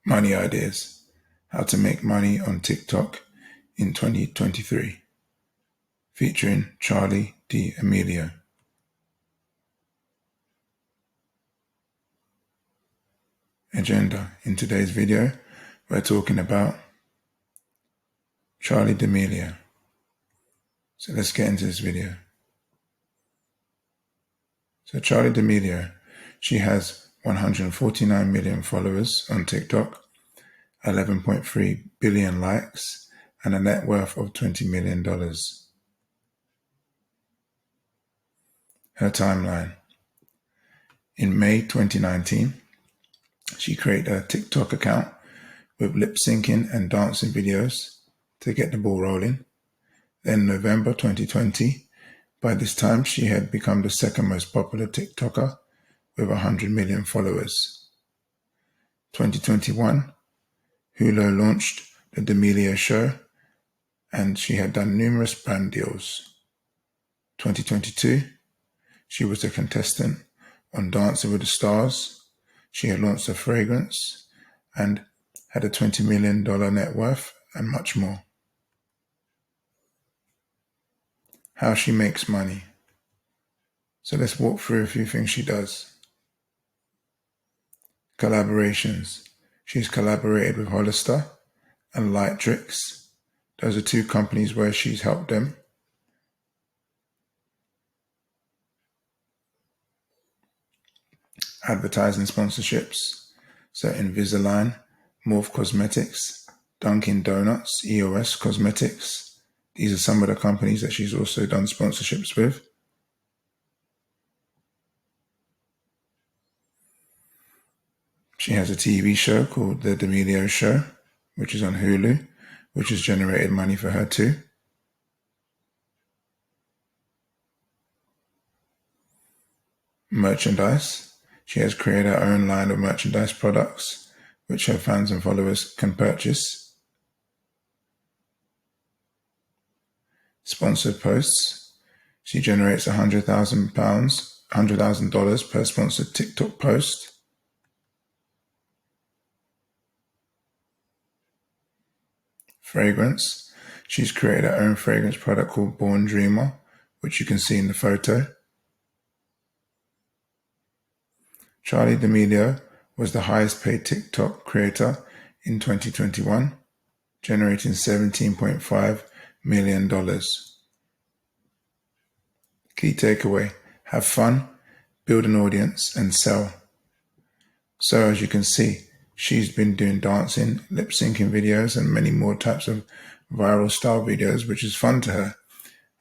Money ideas. How to make money on TikTok in 2023. Featuring Charli D'Amelio. Agenda. In today's video, we're talking about Charli D'Amelio. So let's get into this video. So Charli D'Amelio, she has 149 million followers on TikTok, 11.3 billion likes, and a net worth of $20 million. Her timeline. In May 2019, she created a TikTok account with lip syncing and dancing videos to get the ball rolling. Then November 2020, by this time she had become the second most popular TikToker with 100 million followers. 2021, Hulu launched the D'Amelio Show, and she had done numerous brand deals. 2022, she was a contestant on Dancing with the Stars. She had launched a fragrance and had a $20 million net worth and much more. How she makes money. So let's walk through a few things she does. Collaborations. She's collaborated with Hollister and Lightrix. Those are two companies where she's helped them. Advertising sponsorships. So Invisalign, Morph Cosmetics, Dunkin' Donuts, EOS Cosmetics. These are some of the companies that she's also done sponsorships with. She has a TV show called The D'Amelio Show, which is on Hulu, which has generated money for her too. Merchandise. She has created her own line of merchandise products, which her fans and followers can purchase. Sponsored posts. She generates $100,000 per sponsored TikTok post. Fragrance. She's created her own fragrance product called Born Dreamer, which you can see in the photo. Charli D'Amelio was the highest paid TikTok creator in 2021, generating $17.5 million. Key takeaway: have fun, build an audience, and sell. So as you can see, she's been doing dancing, lip syncing videos, and many more types of viral style videos, which is fun to her.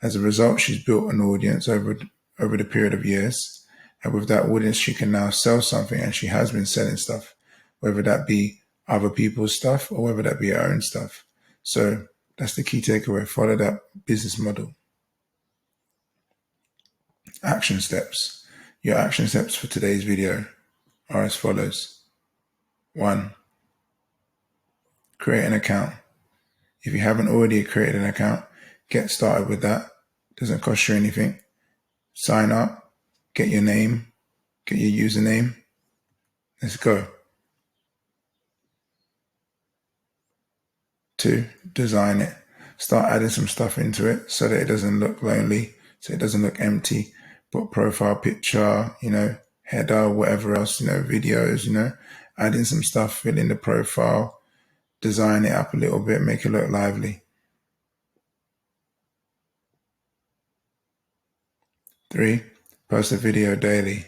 As a result, she's built an audience over the period of years. And with that audience, she can now sell something, and she has been selling stuff, whether that be other people's stuff or whether that be her own stuff. So that's the key takeaway. Follow that business model. Action steps. Your action steps for today's video are as follows. 1. Create an account. If you haven't already created an account, get started with that. It doesn't cost you anything. Sign up. Get your name, get your username. Let's go. 2, design it. Start adding some stuff into it so that it doesn't look lonely, so it doesn't look empty. Put profile picture, header, whatever else, videos, add in some stuff, fill in the profile, design it up a little bit, make it look lively. 3, post a video daily.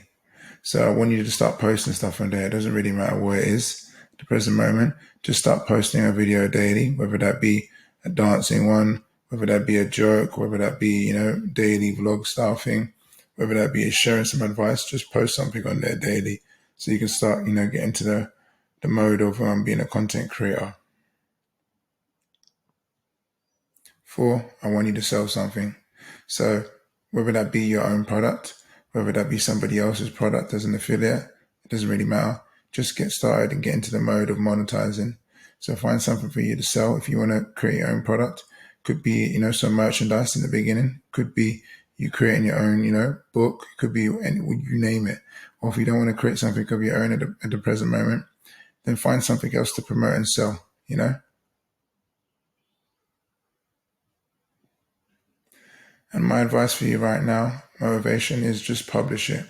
So I want you to start posting stuff on there. It doesn't really matter what it is at the present moment. Just start posting a video daily, whether that be a dancing one, whether that be a joke, whether that be, daily vlog style thing, whether that be sharing some advice. Just post something on there daily so you can start, get into the mode of being a content creator. 4, I want you to sell something. So whether that be your own product, whether that be somebody else's product as an affiliate, it doesn't really matter. Just get started and get into the mode of monetizing. So find something for you to sell. If you want to create your own product, could be, some merchandise in the beginning, could be you creating your own, book, could be you name it. Or if you don't want to create something of your own at the present moment, then find something else to promote and sell, you know? And my advice for you right now, motivation, is just publish it.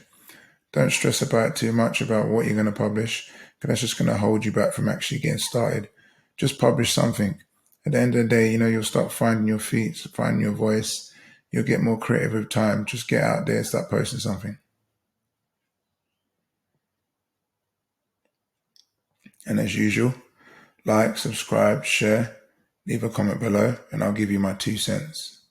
Don't stress about it too much about what you're going to publish, because that's just going to hold you back from actually getting started. Just publish something. At the end of the day, you'll start finding your feet, finding your voice. You'll get more creative with time. Just get out there and start posting something. And as usual, like, subscribe, share, leave a comment below, and I'll give you my 2 cents.